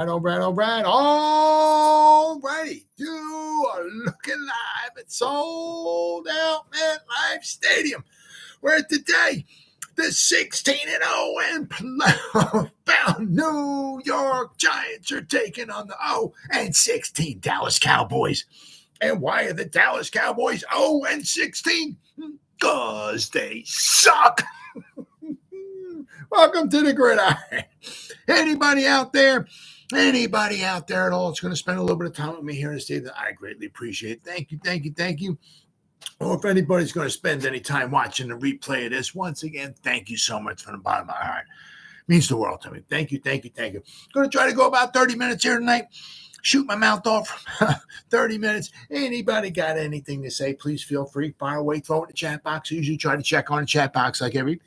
All righty. You are looking live at Sold Out MetLife Stadium, where today the 16-0 and playoff-bound New York Giants are taking on the 0-16 Dallas Cowboys. And why are the Dallas Cowboys 0-16? Because they suck. Welcome to the Gridiron. Anybody out there at all that's going to spend a little bit of time with me here this evening, I greatly appreciate it. Thank you. Or if anybody's going to spend any time watching the replay of this, once again, thank you so much from the bottom of my heart. It means the world to me. Thank you. Going to try to go about 30 minutes here tonight. Shoot my mouth off for 30 minutes. Anybody got anything to say, please feel free. Fire away, throw it in the chat box. I usually try to check on the chat box like every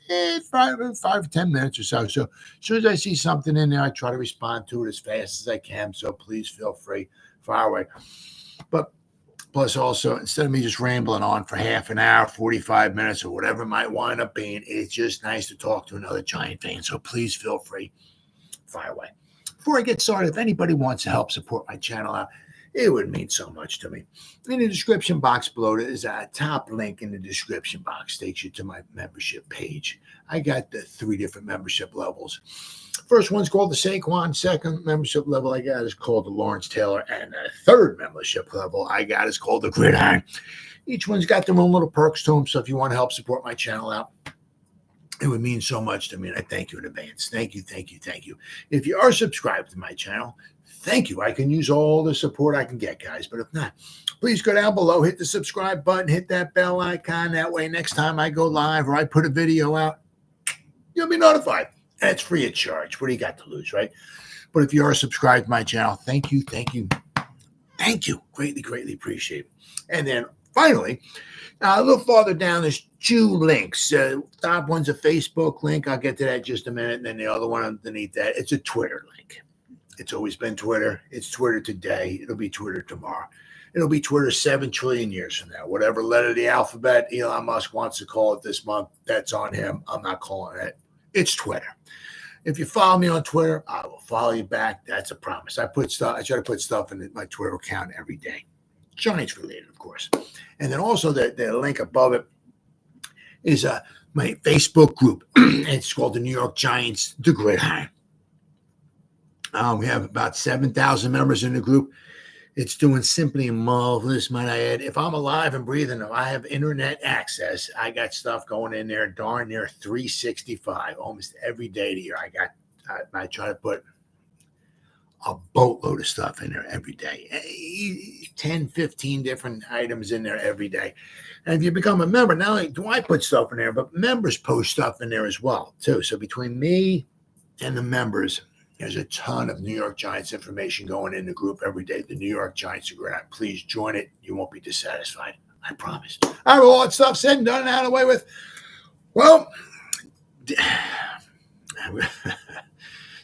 5 or 10 minutes or so. So as soon as I see something in there, I try to respond to it as fast as I can. So please feel free. Fire away. But plus also, instead of me just rambling on for half an hour, 45 minutes, or whatever it might wind up being, it's just nice to talk to another Giant fan. So please feel free. Fire away. Before I get started, if anybody wants to help support my channel out, it would mean so much to me. In the description box below, there is a top link in the description box. Takes you to my membership page. I got the 3 different membership levels. First one's called the Saquon. Second membership level I got is called the Lawrence Taylor. And the third membership level I got is called the Gridiron. Each one's got their own little perks to them. So if you want to help support my channel out, it would mean so much to me, and I thank you in advance. Thank you. If you are subscribed to my channel, thank you. I can use all the support I can get, guys. But if not, please go down below, hit the subscribe button, hit that bell icon. That way, next time I go live or I put a video out, you'll be notified. And it's free of charge. What do you got to lose, right? But if you are subscribed to my channel, thank you. Greatly appreciate it. And then finally, a little farther down, there's 2 links. Top one's a Facebook link. I'll get to that in just a minute. And then the other one underneath that, it's a Twitter link. It's always been Twitter. It's Twitter today. It'll be Twitter tomorrow. It'll be Twitter 7 trillion years from now. Whatever letter of the alphabet Elon Musk wants to call it this month, that's on him. I'm not calling it. It's Twitter. If you follow me on Twitter, I will follow you back. That's a promise. I try to put stuff in my Twitter account every day. Giants related, of course. And then also the link above it is my Facebook group. It's called the New York Giants, the Gridiron. We have about 7,000 members in the group. It's doing simply marvelous, might I add. If I'm alive and breathing, if I have internet access, I got stuff going in there darn near 365 almost every day of the year. I try to put a boatload of stuff in there every day. 10, 15 different items in there every day. And if you become a member, not only do I put stuff in there, but members post stuff in there as well, too. So between me and the members, there's a ton of New York Giants information going in the group every day. The New York Giants are great. Please join it. You won't be dissatisfied. I promise. All right, well, all that stuff said and done and out of the way with. Well,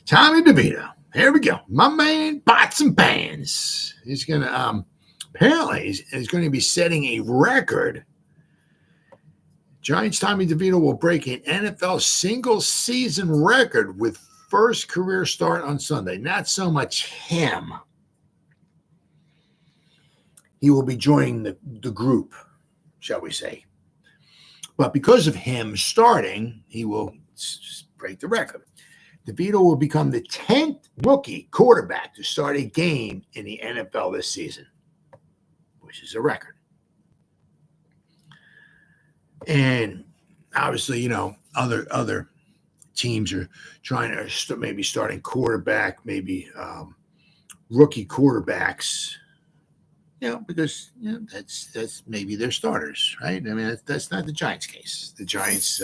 Tommy DeVito. Here we go. My man, Pots and Pans. He's going to, apparently, he's going to be setting a record. Giants Tommy DeVito will break an NFL single-season record with first career start on Sunday. Not so much him. He will be joining the group, shall we say. But because of him starting, he will break the record. DeVito will become the 10th rookie quarterback to start a game in the NFL this season, which is a record. And obviously, other teams are trying to maybe starting quarterback, maybe rookie quarterbacks, because that's maybe their starters, right? I mean, that's not the Giants' case. The Giants,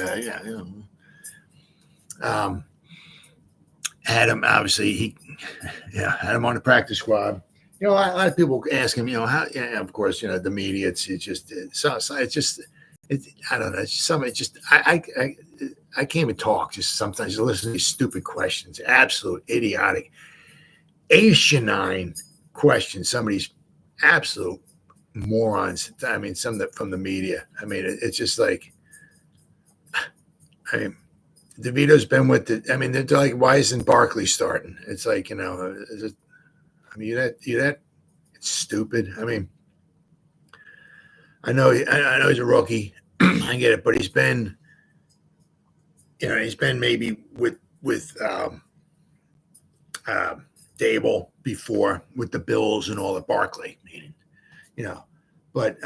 had him, obviously, had him on the practice squad. A lot of people ask him, how, of course, the media, I don't know. I can't even talk. Just sometimes listen to these stupid questions, absolute idiotic, asinine questions. Some of these absolute morons. I mean, some from the media. I mean, it's just like, DeVito's been with the. I mean, they're like, why isn't Barkley starting? It's like, is it, I mean, you that it's stupid. I mean, I know he's a rookie. I get it, but he's been maybe with Dable before with the Bills and all the Barkley, but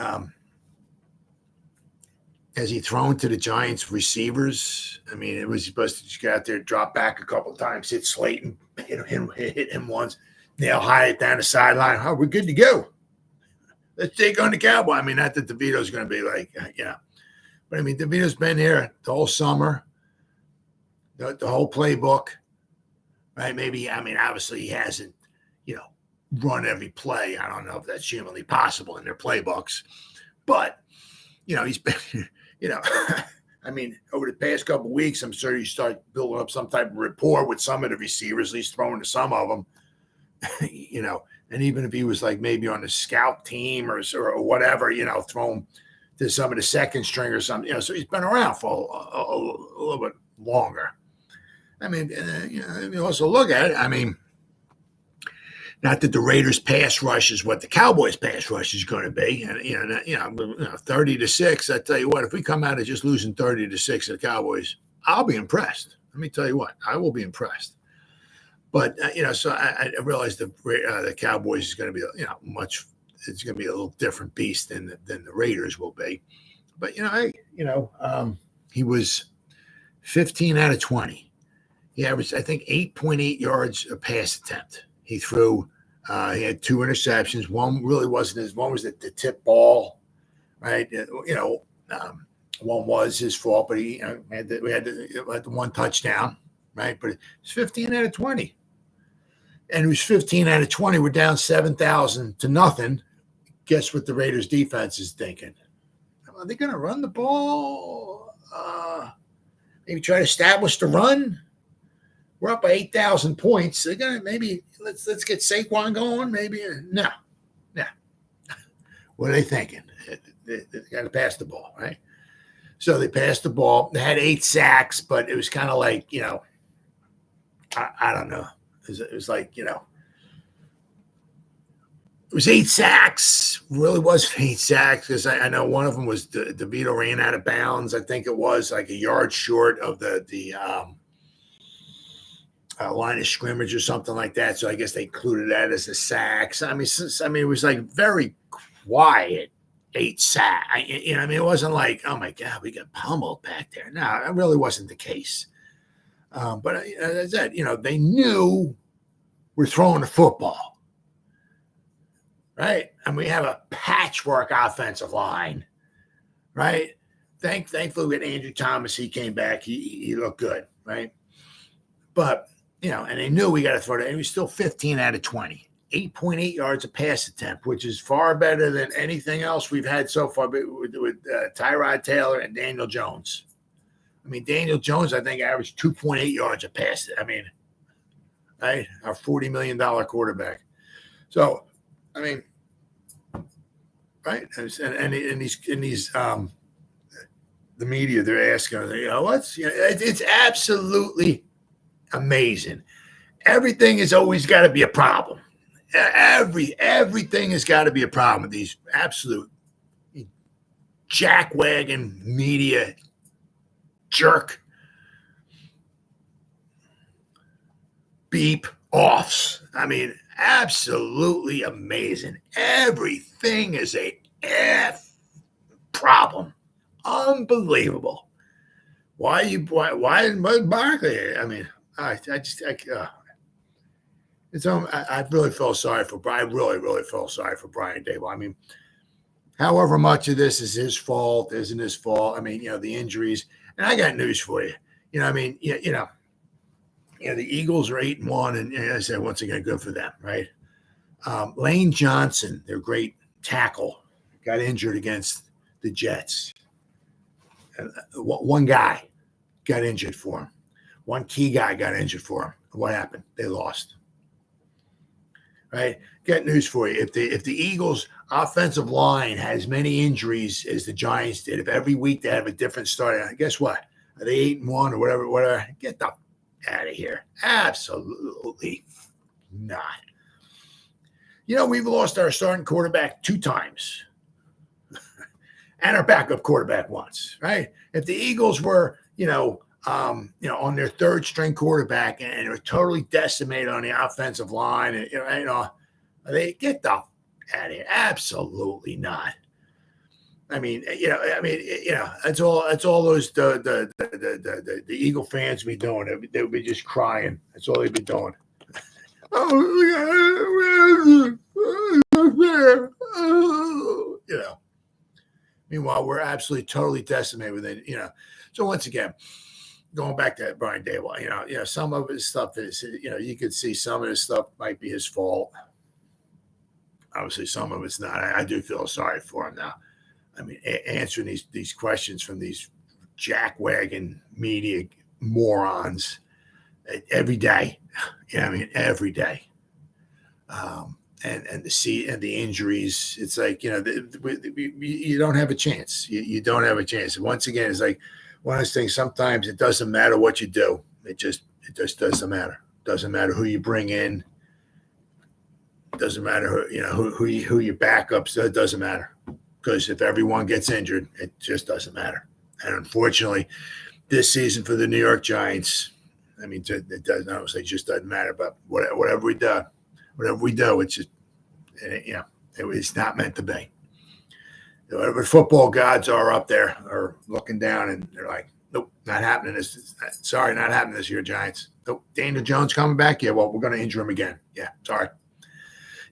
has he thrown to the Giants receivers? I mean, it was supposed to just get out there, drop back a couple of times, hit Slayton, hit him once, Neal high it down the sideline. Oh, we're good to go. Let's take on the Cowboy. I mean, not that DeVito's going to be like, but I mean, DeVito's been here the whole summer, the whole playbook, right? Maybe, I mean, obviously he hasn't, run every play. I don't know if that's humanly possible in their playbooks, but, he's been, I mean, over the past couple of weeks, I'm sure you start building up some type of rapport with some of the receivers, at least throwing to some of them, and even if he was like maybe on the scout team or whatever, thrown to some of the second string or something, so he's been around for a little bit longer. I mean, you also look at it. I mean, not that the Raiders' pass rush is what the Cowboys' pass rush is going to be, and 30-6. I tell you what, if we come out of just losing 30-6 to the Cowboys, I'll be impressed. Let me tell you what, I will be impressed. But so I realize the Cowboys is going to be much. It's going to be a little different beast than the Raiders will be. But he was 15 out of 20. He averaged, I think, 8.8 yards a pass attempt. He threw. He had 2 interceptions. One really wasn't his. One was the tip ball, right? One was his fault, but we had the one touchdown, right? But it's 15 out of 20, and it was 15 out of 20. We're down 7,000 to nothing. Guess what the Raiders defense is thinking? Are they going to run the ball? Maybe try to establish the run. We're up by 8,000 points. They're gonna maybe let's get Saquon going. Maybe no. What are they thinking? They got to pass the ball, right? So they passed the ball. They had 8 sacks, but it was kind of like I don't know. It was like it was 8 sacks. Really was 8 sacks because I know one of them was DeVito ran out of bounds. I think it was like a yard short of the line of scrimmage or something like that. So I guess they included that as a sack. So, I mean, it was like very quiet 8 sack. It wasn't like, oh my God, we got pummeled back there. No, it really wasn't the case. But as I said, they knew we're throwing the football, right? And we have a patchwork offensive line, right? Thankfully with Andrew Thomas, he came back. He looked good, right? But and they knew we got to throw it. And he was still 15 out of 20, 8.8 yards a pass attempt, which is far better than anything else we've had so far with Tyrod Taylor and Daniel Jones. I mean, Daniel Jones, I think, averaged 2.8 yards a pass. I mean, right, our $40 million quarterback. So, I mean, right, and these the media, they're asking, it's absolutely amazing. Everything has always got to be a problem. Everything has got to be a problem with these absolute jackwagon media jerk beep offs. I mean, absolutely amazing. Everything is a problem. Unbelievable. Why Barkley? I mean, I really felt sorry for Brian. I really felt sorry for Brian Daboll. I mean, however much of this is his fault, isn't his fault. I mean, the injuries. And I got news for you. The Eagles are 8-1, and as I said, once again, good for them, right? Lane Johnson, their great tackle, got injured against the Jets. One guy got injured for him. One key guy got injured for him. What happened? They lost. Right? Got news for you. If the Eagles' offensive line has many injuries as the Giants did, if every week they have a different starter, guess what? Are they 8-1 or whatever? Get the out of here. Absolutely not. We've lost our starting quarterback 2 times and our backup quarterback once, right? If the Eagles were, on their 3rd string quarterback and were totally decimated on the offensive line, and they get the out of here. Absolutely not. That's all those the Eagle fans be doing. They would be just crying. That's all they'd be doing. Meanwhile, we're absolutely totally decimated with it. So once again, going back to Brian Daboll, some of his stuff is, you could see some of his stuff might be his fault. Obviously, some of it's not. I do feel sorry for him now. Answering these questions from these jackwagon media morons every day. Every day. And the injuries, it's like, you don't have a chance. You don't have a chance. And once again, it's like one of those things. Sometimes it doesn't matter what you do. It just doesn't matter. Doesn't matter who you bring in. Doesn't matter who your backups. It doesn't matter, because if everyone gets injured, it just doesn't matter. And unfortunately, this season for the New York Giants, it doesn't obviously just doesn't matter. But whatever we do, it's just it's not meant to be. Whatever football gods are up there are looking down and they're like, nope, not happening. Not happening this year, Giants. Nope. Daniel Jones coming back. Yeah, well, we're going to injure him again. Yeah, sorry.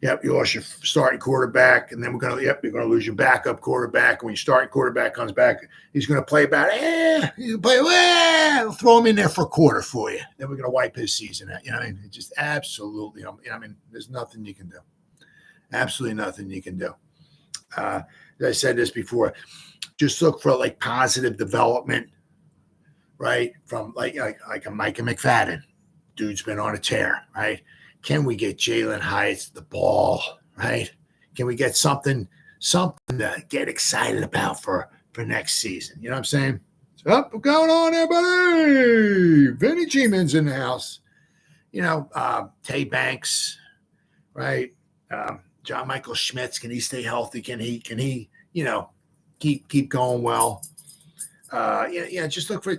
Yep, you lost your starting quarterback, and then you're going to lose your backup quarterback. When your starting quarterback comes back, he's going to play about, throw him in there for a quarter for you. Then we're going to wipe his season out. It's just absolutely, there's nothing you can do. Absolutely nothing you can do. As I said this before, just look for like positive development, right? From like a Micah McFadden. Dude's been on a tear, right? Can we get Jalen Hyatt the ball, right? Can we get something to get excited about for next season? You know what I'm saying? So, what's going on, everybody? Vinny G-Man's in the house. Tay Banks, right? John Michael Schmitz, can he stay healthy? Can he keep going well? Just look for,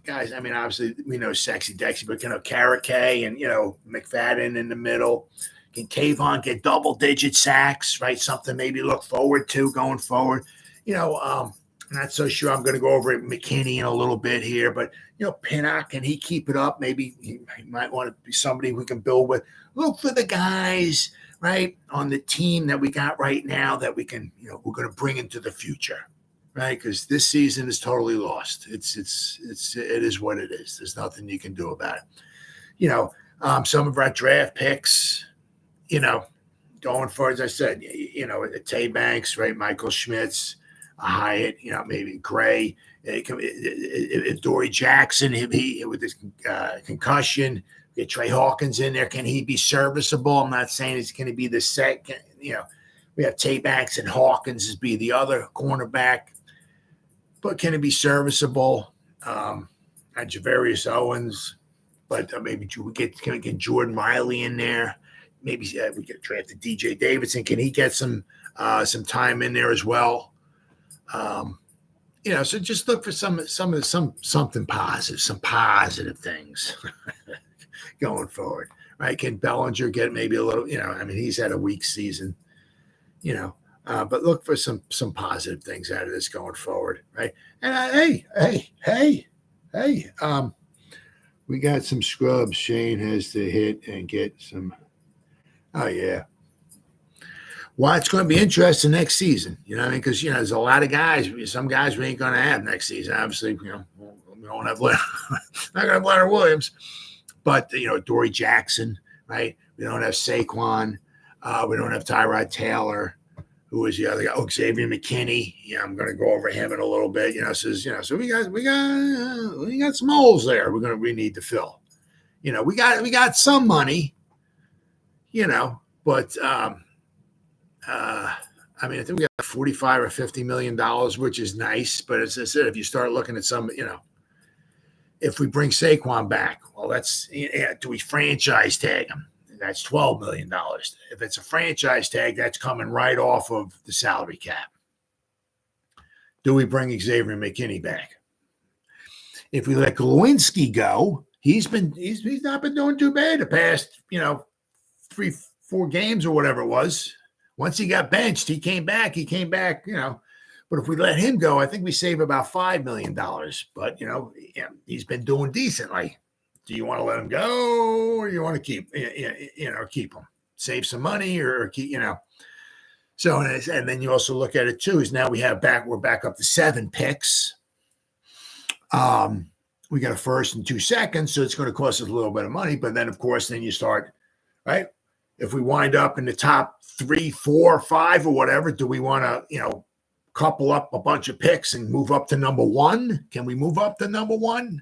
guys. Obviously we know Sexy Dexy, but Carrot K and McFadden in the middle. Can Kayvon get double-digit sacks, right? Something maybe look forward to going forward. I'm not so sure. I'm going to go over at McKinney in a little bit here, but Pinnock, can he keep it up? Maybe he might want to be somebody we can build with. Look for the guys, right, on the team that we got right now that we can, we're going to bring into the future. Right, because this season is totally lost. It is what it is. There's nothing you can do about it. Some of our draft picks, going for, as I said, Tay Banks, right, Michael Schmitz, Hyatt, maybe Gray, Adoree Jackson, he with his concussion. Get Trey Hawkins in there. Can he be serviceable? I'm not saying he's going to be the second. We have Tay Banks and Hawkins as be the other cornerback. But can it be serviceable? Javarius Owens, but maybe we can get Jordan Riley in there. Maybe we get drafted DJ Davidson. Can he get some time in there as well? So just look for something positive, some positive things going forward, right? Can Bellinger get maybe a little? He's had a weak season, but look for some positive things out of this going forward, right? And hey, we got some scrubs. Shane has to hit and get some. Oh yeah. Well, it's going to be interesting next season, because there's a lot of guys. Some guys we ain't going to have next season. Obviously, we don't have not going to have Leonard Williams, but Adoree Jackson, right? We don't have Saquon. We don't have Tyrod Taylor. Who is the other guy? Oh, Xavier McKinney. I'm going to go over him in a little bit. So we got some holes there. We need to fill. We got some money. But I think we got $45 or $50 million, which is nice. But as I said, if you start looking at some, if we bring Saquon back, well, do we franchise tag him? That's $12 million. If it's a franchise tag, that's coming right off of the salary cap. Do we bring Xavier McKinney back? If we let Glowinski go, he's not been doing too bad the past, 3-4 games or whatever it was. Once he got benched, he came back, But if we let him go, I think we save about $5 million. But, he's been doing decently. Do you want to let him go or you want to keep him? Save some money or keep, So, and then you also look at it too, is now we're back up to 7 picks. We got a first and 2 seconds, so it's going to cost us a little bit of money. But then, of course, then you start, right? If we wind up in the top 3, 4, 5 or whatever, do we want to, couple up a bunch of picks and move up to number 1? Can we move up to number 1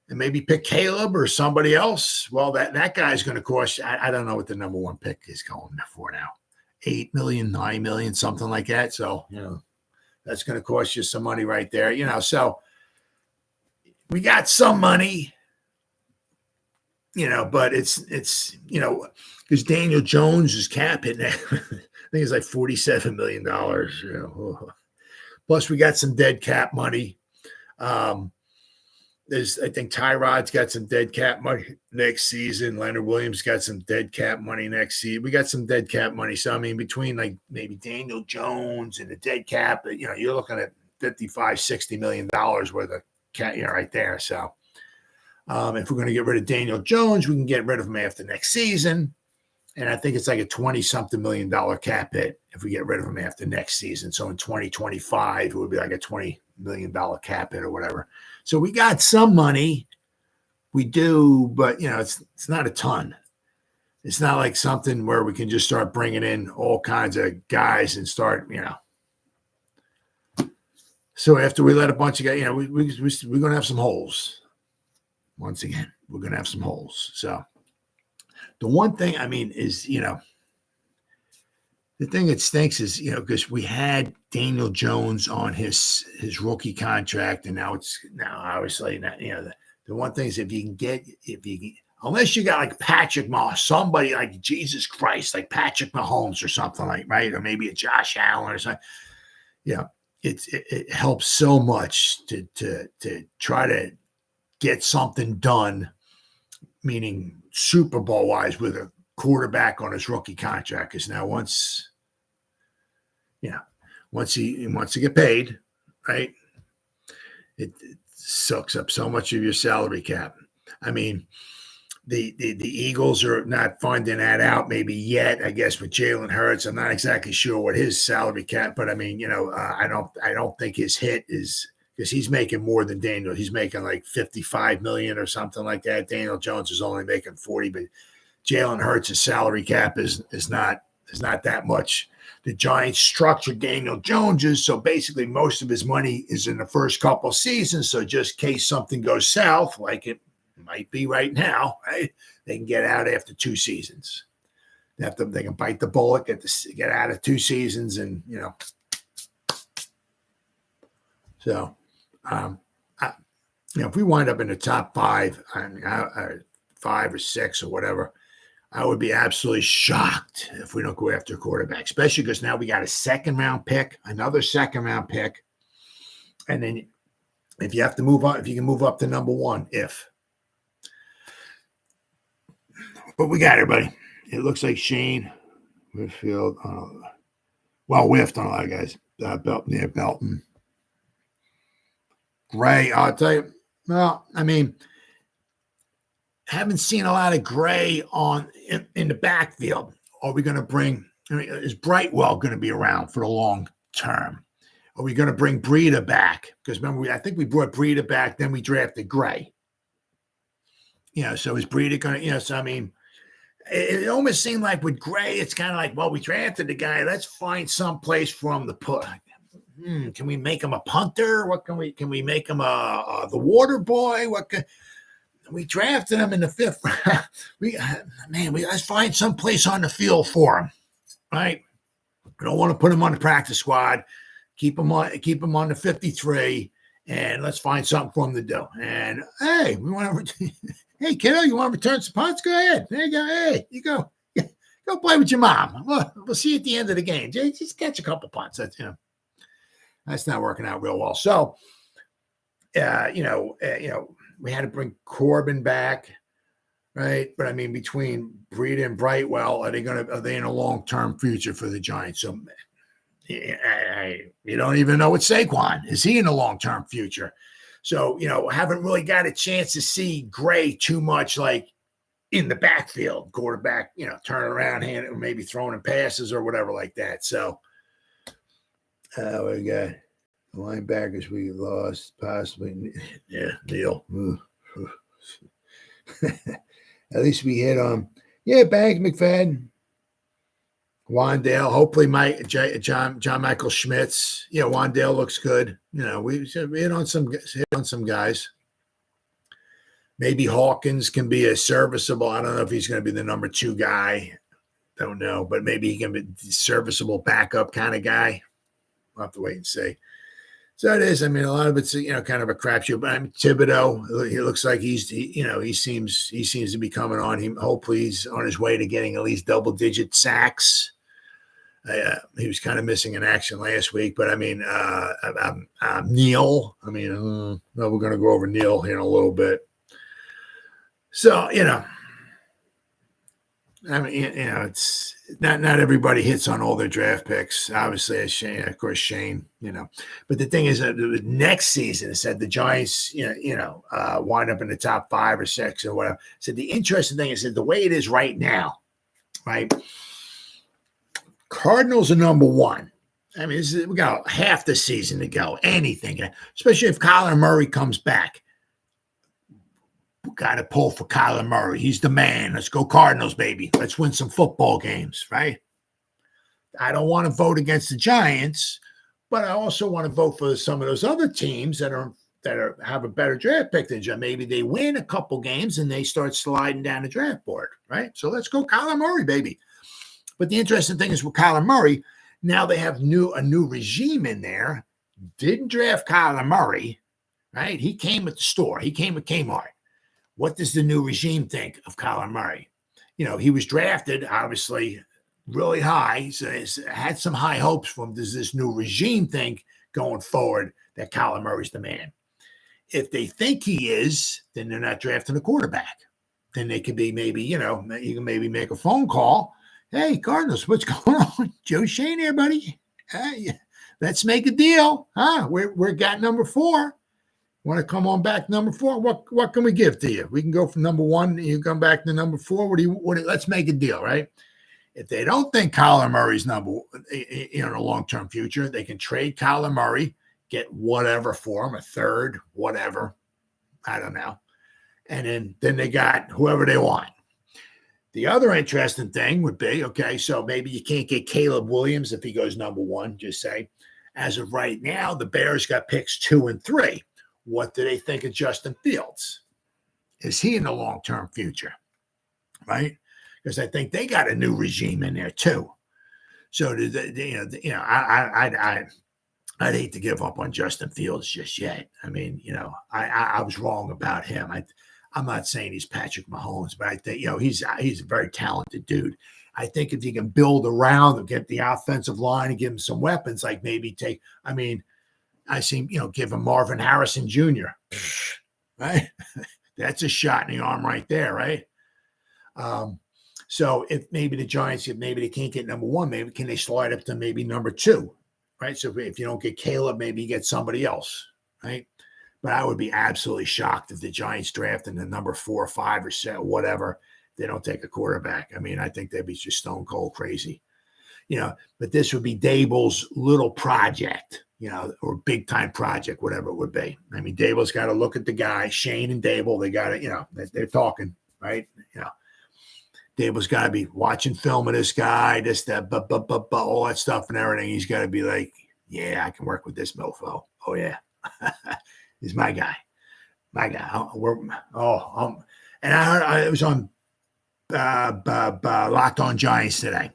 and maybe pick Caleb or somebody else? Well, that guy's going to cost, I don't know what the number 1 pick is going for now. 8 million, 9 million, something like that. So, that's going to cost you some money right there, so we got some money, but it's because Daniel Jones' cap hit, I think it's like $47 million. Plus, we got some dead cap money. I think Tyrod's got some dead cap money next season. Leonard Williams got some dead cap money next season. We got some dead cap money. So, I mean, between like maybe Daniel Jones and the dead cap, you're looking at $55-60 million worth of cap, right there. So, if we're going to get rid of Daniel Jones, we can get rid of him after next season. And I think it's like a $20-something million cap hit if we get rid of him after next season. So in 2025, it would be like a $20 million cap hit or whatever. So we got some money. We do, but, it's not a ton. It's not like something where we can just start bringing in all kinds of guys and start, So after we let a bunch of guys, we're going to have some holes. Once again, we're going to have some holes. So the one thing, is, the thing that stinks is, because we had Daniel Jones on his rookie contract, and now obviously, the one thing is unless you got like Patrick Mahomes, somebody like Jesus Christ, like Patrick Mahomes or something like, right? Or maybe a Josh Allen or something. It helps so much to try to get something done, meaning Super Bowl wise, with a quarterback on his rookie contract. Because now once he wants to get paid, right? It sucks up so much of your salary cap. The Eagles are not finding that out maybe yet, I guess, with Jalen Hurts. I'm not exactly sure what his salary cap, but I don't think his hit is, because he's making more than Daniel. He's making like $55 million or something like that. Daniel Jones is only making 40, but Jalen Hurts' salary cap is not that much. The Giants structured Daniel Jones's, so basically most of his money is in the first couple seasons. So just in case something goes south, like it might be right now, right? They can get out after 2 seasons. They can bite the bullet, get out of 2 seasons, and So, if we wind up in the top 5, 5 or 6 or whatever, I would be absolutely shocked if we don't go after a quarterback, especially because now we got a second-round pick, another second-round pick, and then if you have to move up, if you can move up to number 1, But we got everybody. It looks like Shane, Whitfield, whiffed on a lot of guys. Belton. Gray, I'll tell you. Well, haven't seen a lot of Gray in the backfield. Are we going to bring? Is Brightwell going to be around for the long term? Are we going to bring Breida back? Because remember, I think we brought Breida back, then we drafted Gray. So is Breida going to? It almost seemed like with Gray, it's kind of like, well, we drafted the guy. Let's find some place for him to put. Can we make him a punter? What can we make him the water boy? We drafted him in the 5th round. Let's find some place on the field for him, right? We don't want to put him on the practice squad. Keep him on the 53, and let's find something for him to do. And hey, we want to, hey kiddo, you want to return some punts? Go ahead. There you go. Hey, you go. Go play with your mom. We'll see you at the end of the game. Just catch a couple punts. That's that's not working out real well. So, we had to bring Corbin back, right? But I mean, between Breida and Brightwell, are they in a long-term future for the Giants? So you don't even know what Saquon is. He in a long-term future? So haven't really got a chance to see Gray too much, like in the backfield, quarterback, turning around, or maybe throwing in passes or whatever like that. So we got linebackers we lost, possibly. Yeah, Neal. At least we hit on. Yeah, Banks, McFadden, Wandale. Hopefully, John Michael Schmitz. Yeah, Wandale looks good. We hit on some guys. Maybe Hawkins can be a serviceable. I don't know if he's going to be the number 2 guy. Don't know, but maybe he can be a serviceable backup kind of guy. We'll have to wait and see. So it is. I mean, a lot of it's kind of a crapshoot. But Thibodeau, he looks like he seems to be coming on. Hopefully he's on his way to getting at least double-digit sacks. He was kind of missing in action last week, but I mean, Neal. I mean, we're going to go over Neal here in a little bit. So, I mean, it's not everybody hits on all their draft picks. Obviously, as Shane, of course, Shane, But the thing is that the next season, it said the Giants, wind up in the top 5 or 6 or whatever. So the interesting thing is that the way it is right now, right? Cardinals are number 1. I mean, we got half the season to go. Anything, especially if Kyler Murray comes back. Got to pull for Kyler Murray. He's the man. Let's go Cardinals, baby. Let's win some football games, right? I don't want to vote against the Giants, but I also want to vote for some of those other teams that have a better draft pick than Giants. Maybe they win a couple games and they start sliding down the draft board, right? So let's go Kyler Murray, baby. But the interesting thing is with Kyler Murray, now they have a new regime in there. Didn't draft Kyler Murray, right? He came at the store. He came at Kmart. What does the new regime think of Kyler Murray? He was drafted, obviously, really high. So had some high hopes for him. Does this new regime think going forward that Kyler Murray's the man? If they think he is, then they're not drafting a quarterback. Then they could be maybe, you can maybe make a phone call. Hey, Cardinals, what's going on? Joe Shane here, buddy. Hey, let's make a deal. We're got number 4. Want to come on back number 4? What can we give to you? We can go from number 1 and you come back to number 4. Let's make a deal, right? If they don't think Kyler Murray's in a long-term future, they can trade Kyler Murray, get whatever for him, a third, whatever. I don't know. And then they got whoever they want. The other interesting thing would be, okay, so maybe you can't get Caleb Williams if he goes number 1, just say. As of right now, the Bears got picks 2 and 3. What do they think of Justin Fields? Is he in the long-term future? Right? Because I think they got a new regime in there too. So I'd hate to give up on Justin Fields just yet. I mean, I was wrong about him. I'm not saying he's Patrick Mahomes, but I think he's a very talented dude. I think if you can build around and get the offensive line and give him some weapons, like maybe I see, give him Marvin Harrison Jr., right? That's a shot in the arm right there, right? So if maybe the Giants, maybe they can't get number 1, maybe can they slide up to maybe number 2, right? So if you don't get Caleb, maybe you get somebody else, right? But I would be absolutely shocked if the Giants draft in the number 4 or 5 or 7, whatever, they don't take a quarterback. I mean, I think they'd be just stone cold crazy, but this would be Daboll's little project. Or big time project, whatever it would be. I mean, Daboll's got to look at the guy, Shane and Daboll. They got to, they're talking, right? Daboll's got to be watching film of this guy, this, that, all that stuff and everything. He's got to be like, yeah, I can work with this mofo. Oh yeah, he's my guy. And I heard it was on Locked On Giants today.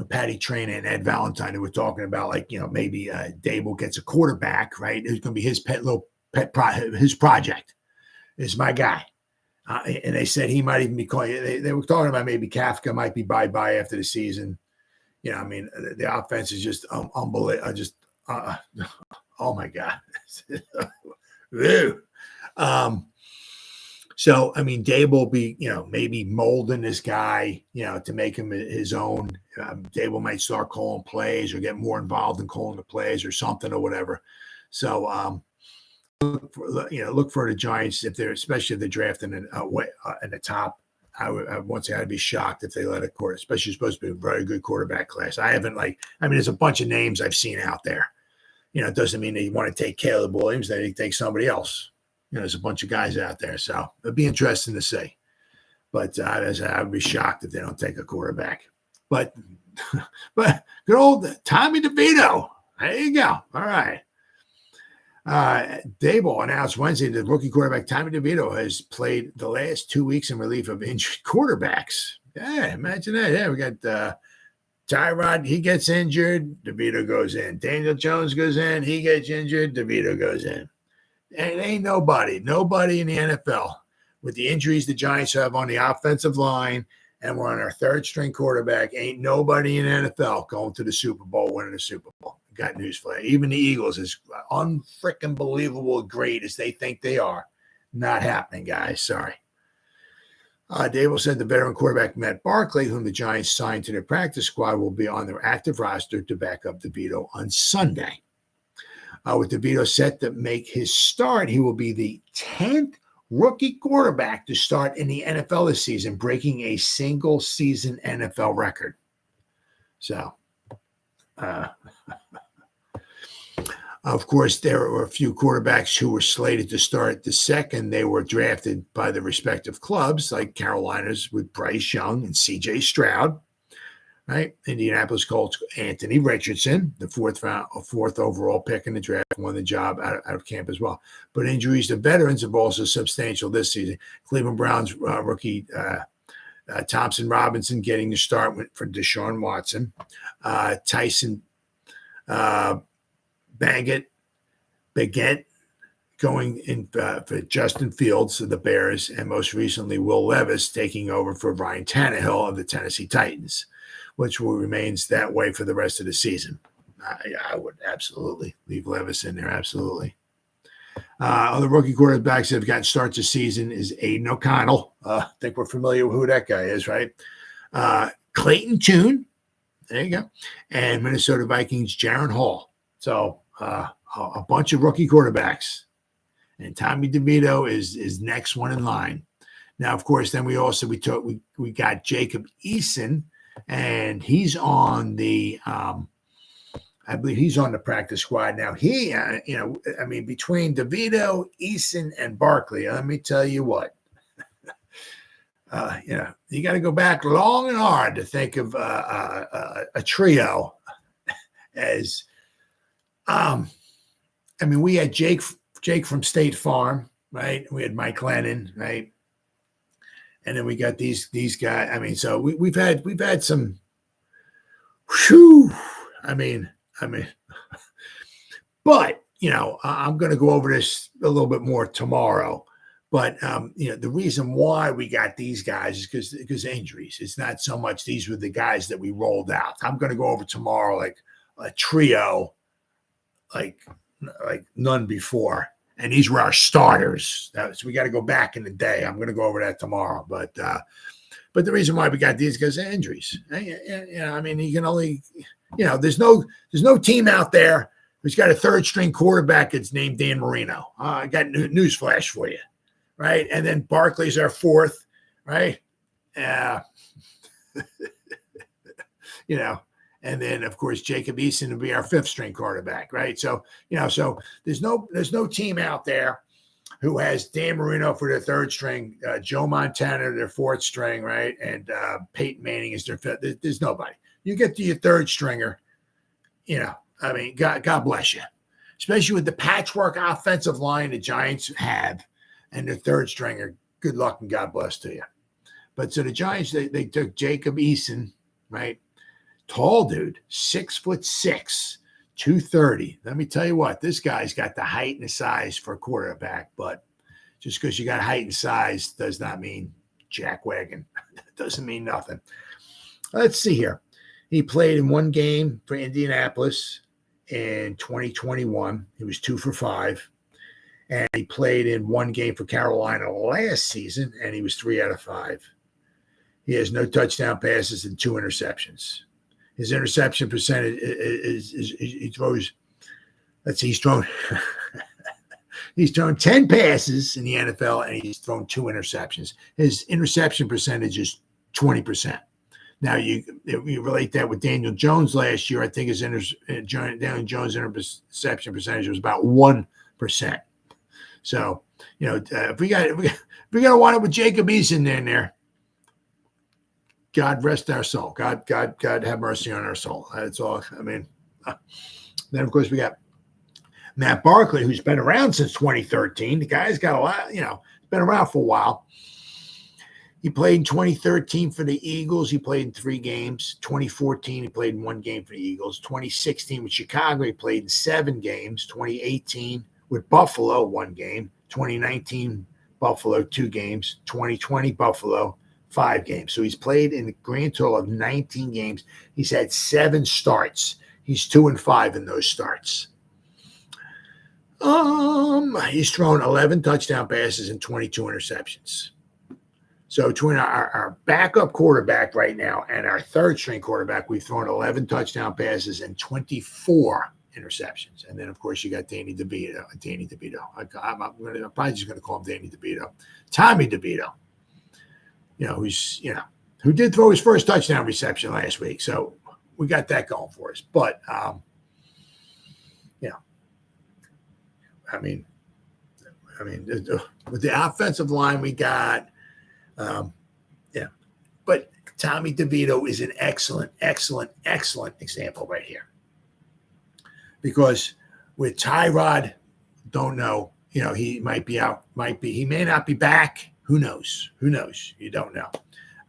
Patty Traina and Ed Valentine, who were talking about, like, maybe Dable gets a quarterback, right? Who's going to be his his project. Is my guy. And they said he might even be calling. They were talking about maybe Kafka might be bye-bye after the season. The offense is just unbelievable. Oh my God. So, Dable will be, maybe molding this guy, to make him his own. Dable might start calling plays or get more involved in calling the plays or something or whatever. So, look for the Giants especially if they're drafting in the top. I would say I'd be shocked if they let a quarter, especially supposed to be a very good quarterback class. There's a bunch of names I've seen out there. It doesn't mean they want to take Caleb Williams. They take somebody else. There's a bunch of guys out there, so it'd be interesting to see. But I would be shocked if they don't take a quarterback. But good old Tommy DeVito. There you go. All right. Dable announced Wednesday that rookie quarterback Tommy DeVito has played the last 2 weeks in relief of injured quarterbacks. Yeah, imagine that. Yeah, we got Tyrod. He gets injured. DeVito goes in. Daniel Jones goes in. He gets injured. DeVito goes in. And ain't nobody in the NFL with the injuries the Giants have on the offensive line, and we're on our third string quarterback. Ain't nobody in the NFL going to the Super Bowl, winning the Super Bowl. Got news for you. Even the Eagles, as unfreaking believable great as they think they are, not happening, guys. Sorry. Dable said the veteran quarterback Matt Barkley, whom the Giants signed to their practice squad, will be on their active roster to back up DeVito on Sunday. With DeVito set to make his start, he will be the 10th rookie quarterback to start in the NFL this season, breaking a single season NFL record. So, of course, there were a few quarterbacks who were slated to start the second they were drafted by the respective clubs, like Carolina's with Bryce Young and C.J. Stroud, right? Indianapolis Colts, Anthony Richardson, the fourth overall pick in the draft, won the job out of camp as well. But injuries to veterans have also substantial this season. Cleveland Browns rookie Thompson Robinson getting the start for Deshaun Watson. Tyson Baggett going in for Justin Fields of the Bears, and most recently Will Levis taking over for Ryan Tannehill of the Tennessee Titans, which will remains that way for the rest of the season. I would absolutely leave Levis in there, absolutely. Other rookie quarterbacks that have gotten starts this season is Aiden O'Connell. I think we're familiar with who that guy is, right? Clayton Tune, there you go, and Minnesota Vikings Jaron Hall. So a bunch of rookie quarterbacks, and Tommy DeVito is next one in line. Now, of course, then we got Jacob Eason, and he's on the I believe he's on the practice squad now. He, between DeVito, Eason, and Barkley, let me tell you what, you got to go back long and hard to think of a trio as, we had Jake from State Farm, right? We had Mike Lennon, right? And then we got these guys. So we've had some. Whew, but I'm going to go over this a little bit more tomorrow. But the reason why we got these guys is because injuries. It's not so much these were the guys that we rolled out. I'm going to go over tomorrow like a trio, like none before. And these were our starters. So we got to go back in the day. I'm going to go over that tomorrow. But the reason why we got these guys are injuries. You can only, there's no team out there who's got a third string quarterback that's named Dan Marino. I got news flash for you, right? And then Barkley's our fourth, right? And then of course Jacob Eason will be our fifth string quarterback, right? So so there's no team out there who has Dan Marino for their third string, Joe Montana their fourth string, right? And Peyton Manning is their fifth. There's nobody. You get to your third stringer, God bless you, especially with the patchwork offensive line the Giants have, and their third stringer. Good luck and God bless to you. But so the Giants they took Jacob Eason, right? Tall dude, 6'6", 230. Let me tell you what, this guy's got the height and the size for a quarterback, but just because you got height and size does not mean jackwagon. Doesn't mean nothing. Let's see here. He played in one game for Indianapolis in 2021. He was 2 for 5. And he played in one game for Carolina last season, and he was 3 out of 5. He has no touchdown passes and 2 interceptions. His interception percentage is he throws. Let's see, he's thrown 10 passes in the NFL, and he's thrown 2 interceptions. His interception percentage is 20%. Now, you relate that with Daniel Jones last year. I think his Daniel Jones interception percentage was about 1%. So, if we got to wind up with Jacob Eason in there, God rest our soul. God have mercy on our soul. That's all. I mean, then of course we got Matt Barkley, who's been around since 2013. The guy's got a lot. Been around for a while. He played in 2013 for the Eagles. He played in 3 games. 2014, he played in 1 game for the Eagles. 2016 with Chicago, he played in 7 games. 2018 with Buffalo, 1 game. 2019, Buffalo, 2 games. 2020, Buffalo, 5 games. So he's played in a grand total of 19 games. He's had 7 starts. He's 2 and 5 in those starts. He's thrown 11 touchdown passes and 22 interceptions. So between our backup quarterback right now and our third string quarterback, we've thrown 11 touchdown passes and 24 interceptions. And then, of course, you got Danny DeVito. I'm probably just going to call him Danny DeVito. Tommy DeVito, who did throw his first touchdown reception last week. So we got that going for us. But, with the offensive line we got, but Tommy DeVito is an excellent example right here. Because with Tyrod, don't know, he might be out, he may not be back. Who knows? You don't know.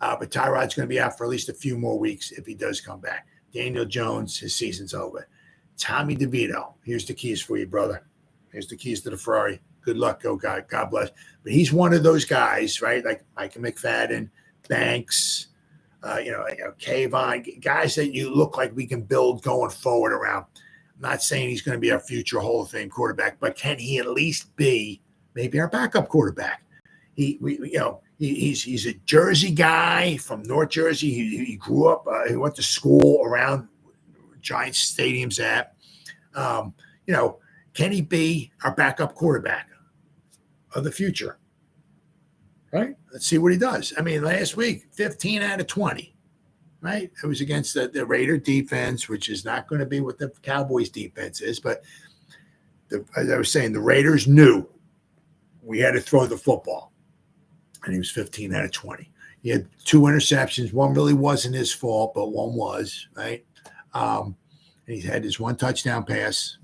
But Tyrod's going to be out for at least a few more weeks if he does come back. Daniel Jones, his season's over. Tommy DeVito, here's the keys for you, brother. Here's the keys to the Ferrari. Good luck, go God. God bless. But he's one of those guys, right? Like Micah McFadden, Banks, Kayvon, guys that you look like we can build going forward around. I'm not saying he's going to be our future Hall of Fame quarterback, but can he at least be maybe our backup quarterback? He's a Jersey guy from North Jersey. He grew up. He went to school around Giants stadiums at. Can he be our backup quarterback of the future? Right? Let's see what he does. I mean, last week, 15 out of 20. Right? It was against the Raider defense, which is not going to be what the Cowboys defense is. But as I was saying, the Raiders knew we had to throw the football. And he was 15 out of 20. He had 2 interceptions. One really wasn't his fault, but one was, right? And he had his 1 touchdown pass,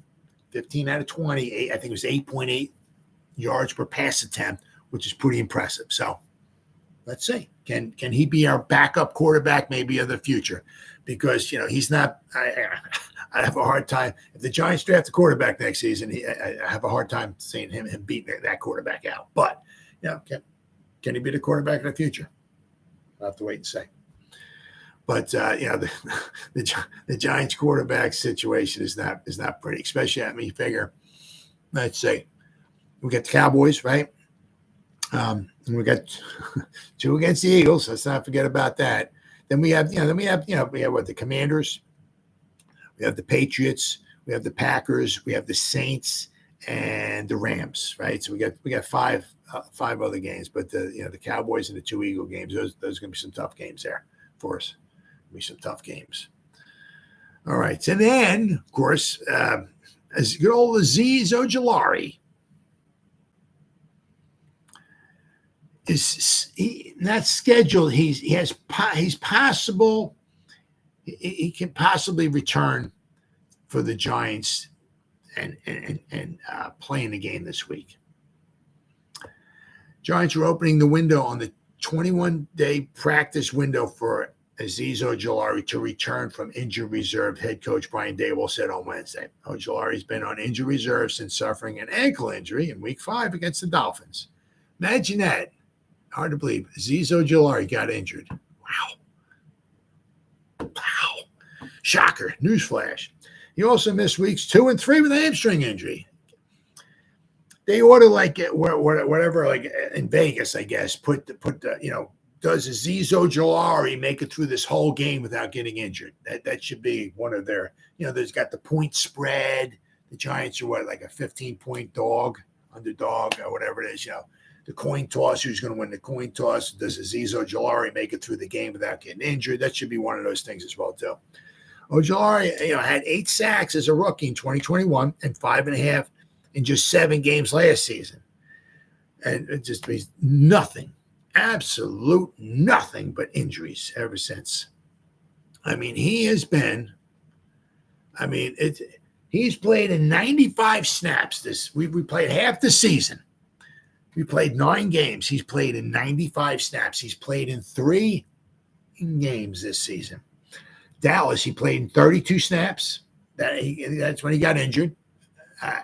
15 out of 20. I think it was 8.8 yards per pass attempt, which is pretty impressive. So let's see. Can he be our backup quarterback maybe of the future? Because, he's not – I have a hard time – if the Giants draft a quarterback next season, I have a hard time seeing him beating that quarterback out. But, can he be the quarterback in the future? I'll have to wait and see. But the Giants quarterback situation is not pretty, especially you figure. Let's say we got the Cowboys, right? And we got 2 against the Eagles. Let's not forget about that. Then we have what, the Commanders, we have the Patriots, we have the Packers, we have the Saints, and the Rams, right? So we got 5 other games, but the Cowboys and the 2 Eagle games, those are going to be some tough games there for us. Be some tough games. All right. And then, of course, as good old Azeez Ojulari is not scheduled. He can possibly return for the Giants and play in the game this week. Giants are opening the window on the 21-day practice window for Azeez Ojulari to return from injury reserve, head coach Brian Daboll said on Wednesday. Ojulari's been on injury reserve since suffering an ankle injury in Week 5 against the Dolphins. Imagine that. Hard to believe. Azeez Ojulari got injured. Wow. Shocker. Newsflash. He also missed weeks 2 and 3 with a hamstring injury. They ought to whatever, like in Vegas, I guess, put the does Azeez Ojulari make it through this whole game without getting injured? That should be one of their, there's got the point spread. The Giants are like a 15-point underdog, or whatever it is, the coin toss, who's going to win the coin toss? Does Azeez Ojulari make it through the game without getting injured? That should be one of those things as well, too. Ojulari, had 8 sacks as a rookie in 2021 and 5.5 in just 7 games last season. And it just means nothing. Absolute nothing but injuries ever since. He's played in 95 snaps. We played half the season. We played 9 games. He's played in 95 snaps. He's played in 3 games this season. Dallas, he played in 32 snaps. That's when he got injured.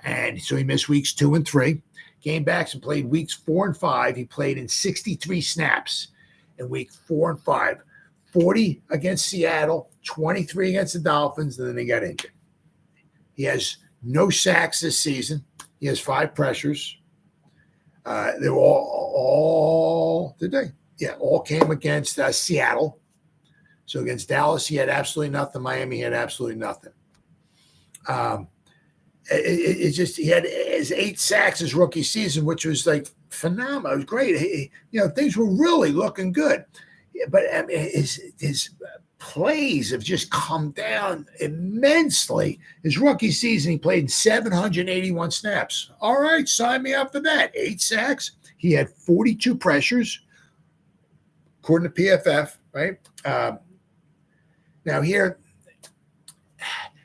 And so he missed weeks 2 and 3. Came back and played weeks 4 and 5. He played in 63 snaps in week 4 and 5. 40 against Seattle, 23 against the Dolphins, and then he got injured. He has no sacks this season. He has 5 pressures. They were all came against Seattle. So against Dallas, he had absolutely nothing. Miami, he had absolutely nothing. He had his 8 sacks his rookie season, which was like phenomenal. It was great. Things were really looking good. But his plays have just come down immensely. His rookie season, he played in 781 snaps. All right, sign me up for that. 8 sacks. He had 42 pressures, according to PFF, right? Now here,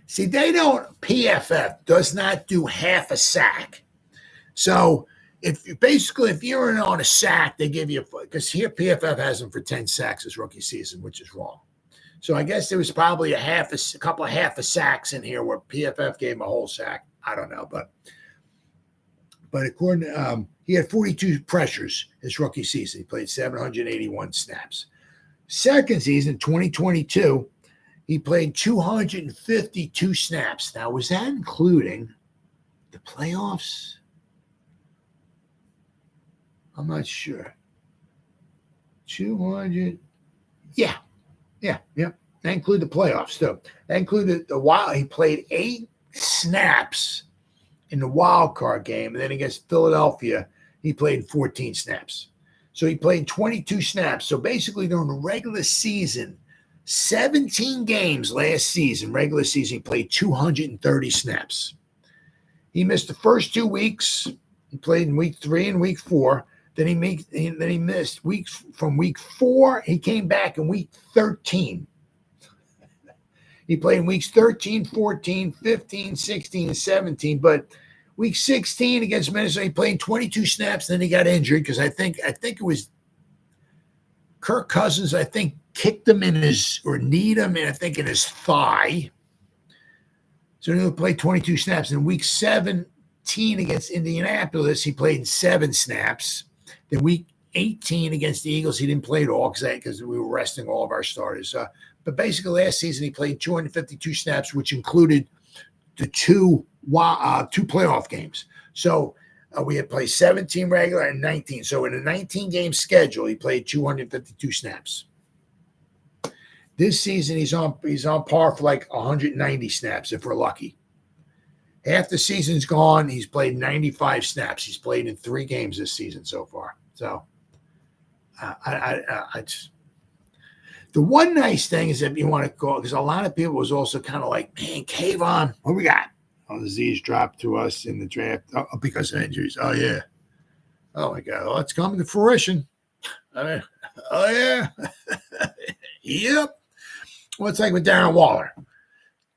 see, PFF does not do half a sack. So if you're in on a sack, they give you, because here PFF has him for 10 sacks his rookie season, which is wrong. So I guess there was probably a couple of half a sacks in here where PFF gave him a whole sack. I don't know, but according to, he had 42 pressures his rookie season. He played 781 snaps. Second season, 2022, he played 252 snaps. Now, was that including the playoffs? I'm not sure. 200. Yeah. That included the playoffs, too. That included the wild. He played 8 snaps in the wild card game. And then against Philadelphia, he played 14 snaps. So he played 22 snaps. So basically during the regular season, 17 games last season, regular season, he played 230 snaps. He missed the first 2 weeks. He played in week 3 and week 4. Then he missed weeks from week 4. He came back in week 13. He played in weeks 13, 14, 15, 16, and 17. But week 16 against Minnesota, he played 22 snaps. Then he got injured because I think it was Kirk Cousins, kicked him kneed him in his thigh. So he played 22 snaps. In week 17 against Indianapolis, he played in 7 snaps. Then week 18 against the Eagles, he didn't play at all because we were resting all of our starters. But basically last season, he played 252 snaps, which included the 2 playoff games. So we had played 17 regular and 19. So in a 19-game schedule, he played 252 snaps. This season, he's on par for like 190 snaps if we're lucky. Half the season's gone. He's played 95 snaps. He's played in 3 games this season so far. So, the one nice thing is if you want to call, because a lot of people was also kind of like, man, Kayvon, what we got? Oh, Azeez dropped to us in the draft because of injuries. Oh, yeah. Oh, my God. Oh, it's coming to fruition. Oh, yeah. Yep. Well, it's like with Darren Waller.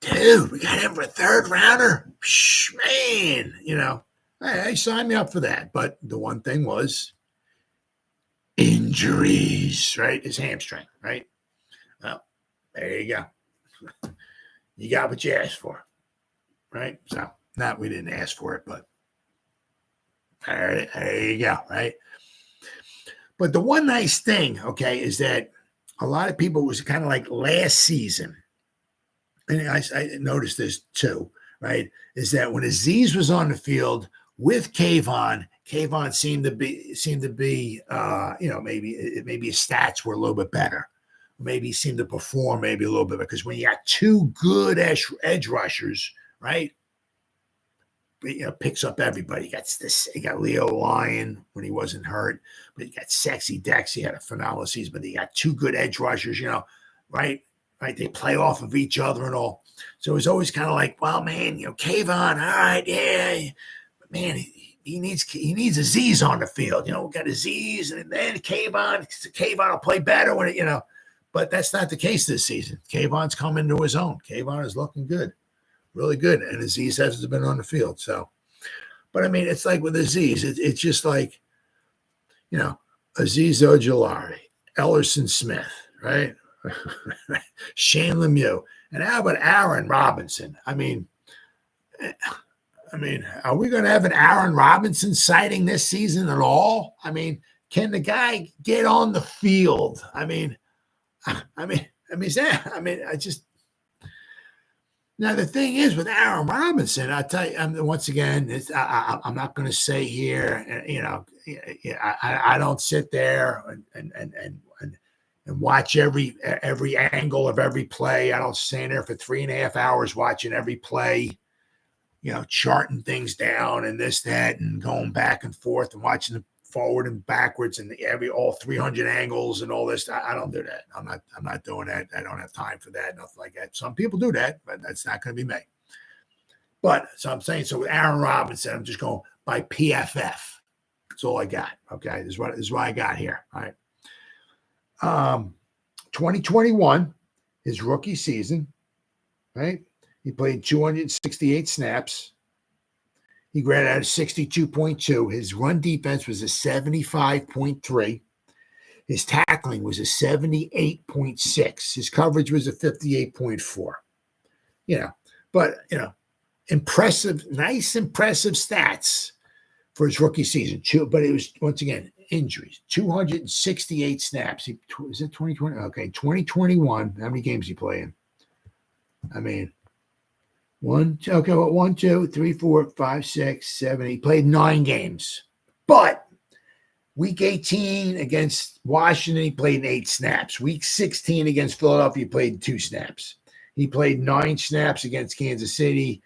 Dude, we got him for a 3rd rounder. Man, hey, sign me up for that. But the one thing was injuries, right? His hamstring, right? Well, There you go. You got what you asked for, right? So, not we didn't ask for it, but there you go, right? But the one nice thing, okay, is that a lot of people was kind of like last season, and I noticed this too, right? Is that when Azeez was on the field with Kayvon seemed to be, maybe his stats were a little bit better. Maybe he seemed to perform maybe a little bit, because when you got two good edge rushers, right? Picks up everybody. You got Leo Lyon when he wasn't hurt, but you got Sexy Dex. He had a phenomenal season, but you got two good edge rushers, right? Right. They play off of each other and all. So it was always kind of like, well, man, Kayvon, all right, yeah, but man, he needs Azeez on the field. We got Azeez, and then Kayvon will play better when it, but that's not the case this season. Kayvon's coming to his own. Kayvon is looking good. Really good, and Azeez hasn't been on the field. So, but I mean, it's like with Azeez, it's just like, Azeez Ojulari, Ellerson Smith, right? Shane Lemieux, and how about Aaron Robinson? I mean, are we going to have an Aaron Robinson sighting this season at all? I mean, can the guy get on the field? Now, the thing is with Aaron Robinson, I tell you, once again, I'm not going to say here, I don't sit there and watch every angle of every play. I don't stand there for 3.5 hours watching every play, charting things down and this, that, and going back and forth and watching them forward and backwards and all 300 angles and all this. I don't do that. I'm not doing that. I don't have time for that. Nothing like that. Some people do that, but that's not going to be me. But so I'm saying, so with Aaron Robinson, I'm just going by PFF. That's all I got. Okay. This is what I got here. All right. 2021, his rookie season, right? He played 268 snaps. He graded out a 62.2. His run defense was a 75.3. His tackling was a 78.6. His coverage was a 58.4. Impressive stats for his rookie season. But it was, once again, injuries. 268 snaps. Is it 2020? Okay, 2021. How many games he play in? I mean, 1, 2, 3, 4, 5, 6, 7. He played 9 games. But week 18 against Washington, he played 8 snaps. Week 16 against Philadelphia, he played 2 snaps. He played 9 snaps against Kansas City.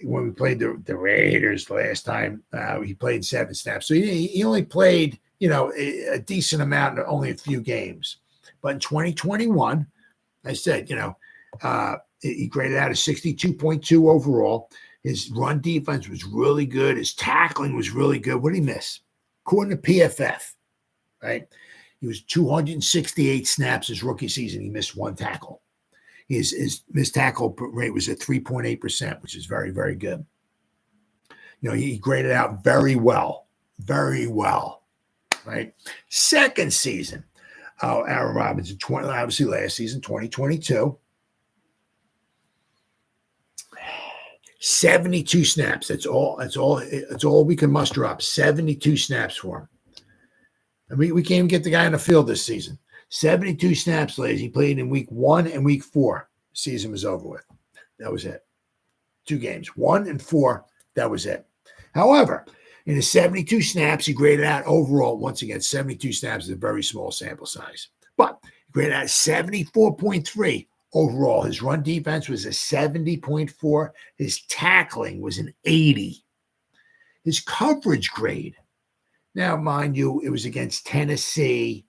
When we played the Raiders last time, he played 7 snaps. So he only played, a decent amount, only a few games. But in 2021, I said, he graded out a 62.2 overall. His run defense was really good. His tackling was really good. What did he miss? According to PFF, right? He was 268 snaps his rookie season. He missed 1 tackle. His missed tackle rate was at 3.8%, which is very, very good. He graded out very well, right? Second season, Aaron Robinson, obviously last season, 2022. 72 snaps. That's all we can muster up. 72 snaps for him. And we can't even get the guy on the field this season. 72 snaps, ladies. He played in week 1 and week 4. Season was over with. That was it. 2 games, 1 and 4. That was it. However, in his 72 snaps, he graded out overall, once again, 72 snaps is a very small sample size. But he graded out 74.3 overall. His run defense was a 70.4. His tackling was an 80. His coverage grade, now, mind you, it was against Tennessee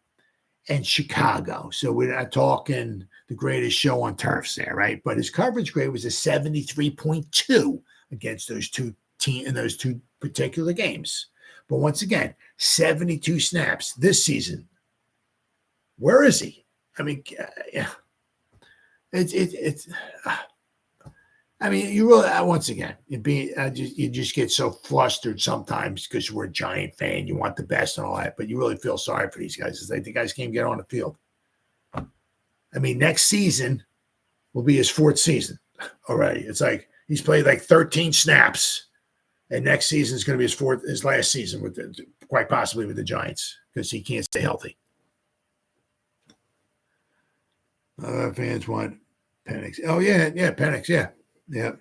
and Chicago. So we're not talking the greatest show on turfs there, right? But his coverage grade was a 73.2 against those two teams in those 2 particular games. But once again, 72 snaps this season. Where is he? I mean, yeah. You really, once again, you just get so flustered sometimes because we're a Giant fan. You want the best and all that, but you really feel sorry for these guys. It's like the guys can't get on the field. I mean, next season, will be his 4th season already. It's like he's played like 13 snaps, and next season is going to be his last season quite possibly with the Giants because he can't stay healthy. Fans want Penix. Oh yeah, Penix, yeah.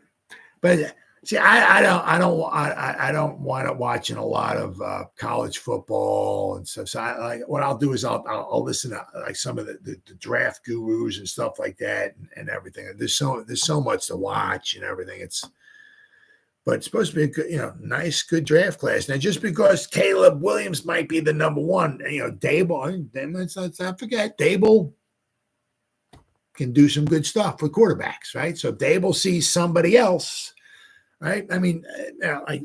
But see, I don't want to watching a lot of college football and stuff. So what I'll do is I'll listen to like some of the draft gurus and stuff like that and everything. There's so much to watch and everything. But it's supposed to be a good, nice, good draft class. Now, just because Caleb Williams might be the number one, Dable, let's not forget, Dable can do some good stuff with quarterbacks, right? So if Dable sees somebody else, right? I mean,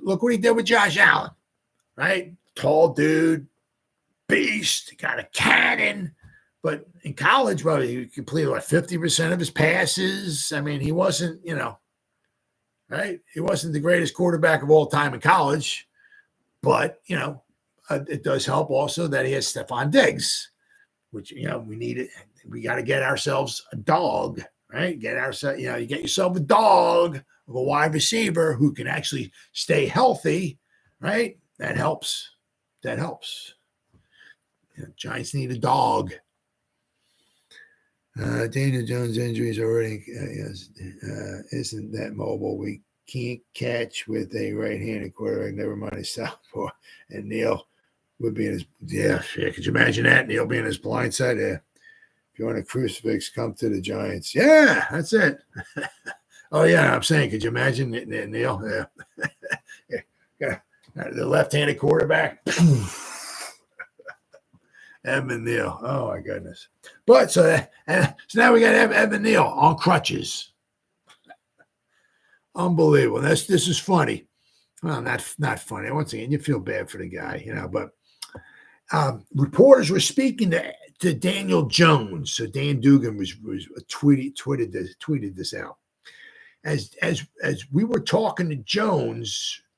look what he did with Josh Allen, right? Tall dude, beast, got a cannon. But in college, well, he completed 50% of his passes. I mean, he wasn't, right? He wasn't the greatest quarterback of all time in college. But, it does help also that he has Stephon Diggs, which, we need it. We got to get ourselves a dog, right? You get yourself a dog of a wide receiver who can actually stay healthy, right? That helps. Giants need a dog. Daniel Jones' injuries already isn't that mobile. We can't catch with a right-handed quarterback. Never mind his southpaw. And Neal would be in his Could you imagine that? Neal being his blind side? Yeah. If you want a crucifix, come to the Giants. Yeah, that's it. Oh yeah, I'm saying, could you imagine Neal? Yeah. The left-handed quarterback. Evan Neal. Oh my goodness. But so now we got Evan Neal on crutches. Unbelievable. This is funny. Well, not funny. Once again, you feel bad for the guy, but reporters were speaking to Daniel Jones. So Dan Dugan was tweeted this out. As we were talking to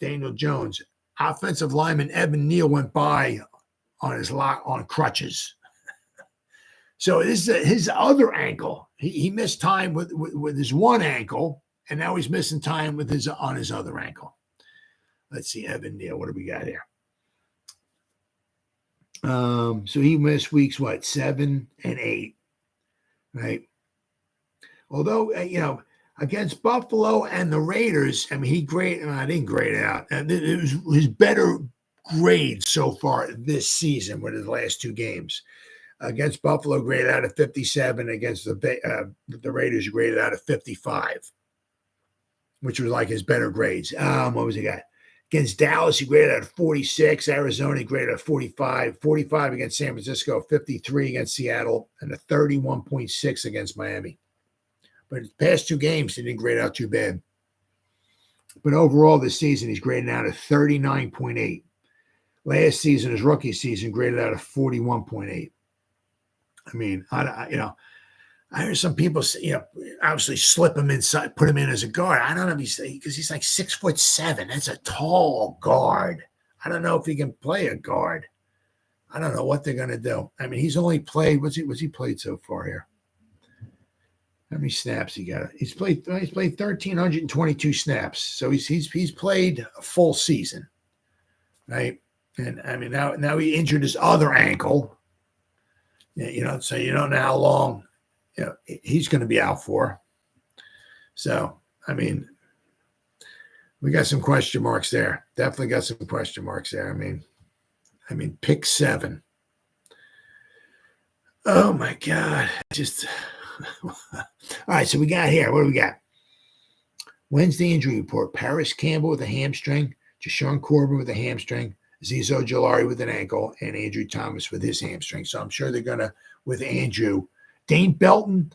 Daniel Jones, offensive lineman Evan Neal went by on crutches. So this is his other ankle. He missed time with his one ankle, and now he's missing time on his other ankle. Let's see, Evan Neal. What do we got here? So he missed weeks 7 and 8, right? Although against Buffalo and the Raiders, I mean, I didn't grade out, and it was his better grade so far this season with his last 2 games. Against Buffalo, graded out of 57. Against the Raiders, graded out of 55, which was like his better grades. What was he got? Against Dallas, he graded out of 46. Arizona, he graded out of 45. 45 against San Francisco, 53 against Seattle, and a 31.6 against Miami. But his past 2 games, he didn't grade out too bad. But overall this season, he's graded out of 39.8. Last season, his rookie season, graded out of 41.8. I mean, I heard some people say, obviously slip him inside, put him in as a guard. I don't know if because he's like 6'7". That's a tall guard. I don't know if he can play a guard. I don't know what they're going to do. I mean, he's only played, what's he played so far here? How many snaps he got? He's played 1,322 snaps. So he's played a full season, right? And I mean, now he injured his other ankle. So you don't know how long he's going to be out for. So, I mean, we got some question marks there. Definitely got some question marks there. I mean, pick 7. Oh my God. All right. So we got here. What do we got? Wednesday injury report. Paris Campbell with a hamstring. Jashawn Corbin with a hamstring. Azeez Ojulari with an ankle, and Andrew Thomas with his hamstring. So I'm sure they're going to, with Andrew. Dane Belton,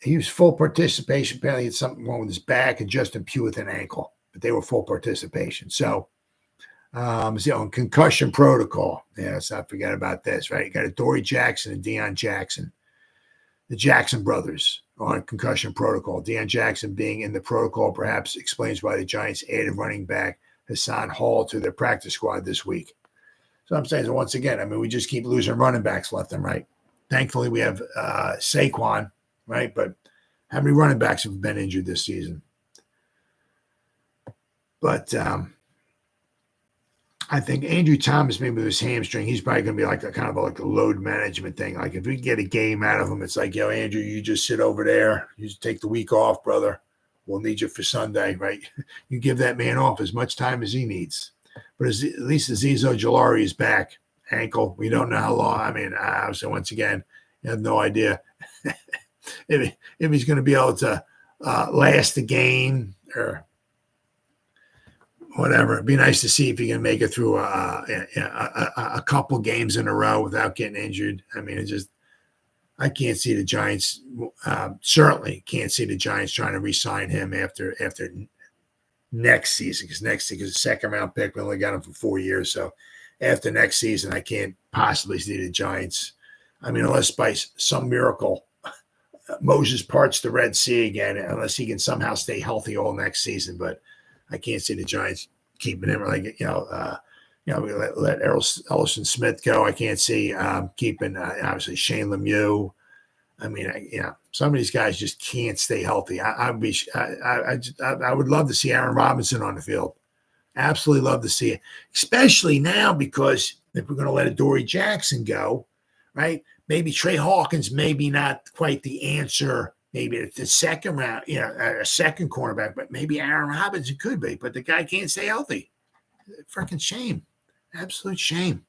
he was full participation. Apparently he had something wrong with his back, and Justin Pugh with an ankle. But they were full participation. So, concussion protocol. Yeah, let's not forget about this, right? You got Adoree Jackson and Deion Jackson. The Jackson brothers are on concussion protocol. Deion Jackson being in the protocol perhaps explains why the Giants added running back Hassan Hall to their practice squad this week. So I'm saying, once again, we just keep losing running backs left and right. Thankfully, we have Saquon, right? But How many running backs have been injured this season? But I think Andrew Thomas, maybe with his hamstring, he's probably going to be like a kind of like a load management thing. Like if we get a game out of him, it's like, yo, Andrew, you just sit over there. You just take the week off, brother. We'll need you for Sunday, right? You give that man off as much time as he needs. But at least Azeez Ojulari is back. Ankle. We don't know how long. I mean, so once again, you have no idea if he's going to be able to last the game or whatever. It'd be nice to see if he can make it through a couple games in a row without getting injured. I mean, I can't see the Giants. Certainly can't see the Giants trying to re-sign him after next season because the second round pick, we only got him for 4 years. So after next season, I can't possibly see the Giants. I mean, unless by some miracle Moses parts the Red Sea again, unless he can somehow stay healthy all next season. But I can't see the Giants keeping him. Like we let Ellison Smith go. I can't see keeping obviously Shane Lemieux. I mean, some of these guys just can't stay healthy. I would love to see Aaron Robinson on the field. Absolutely love to see it, especially now because if we're going to let Adoree Jackson go, right? Maybe Trey Hawkins, maybe not quite the answer. Maybe it's the second round, a second cornerback, but maybe Aaron Robinson could be. But the guy can't stay healthy. Freaking shame. Absolute shame.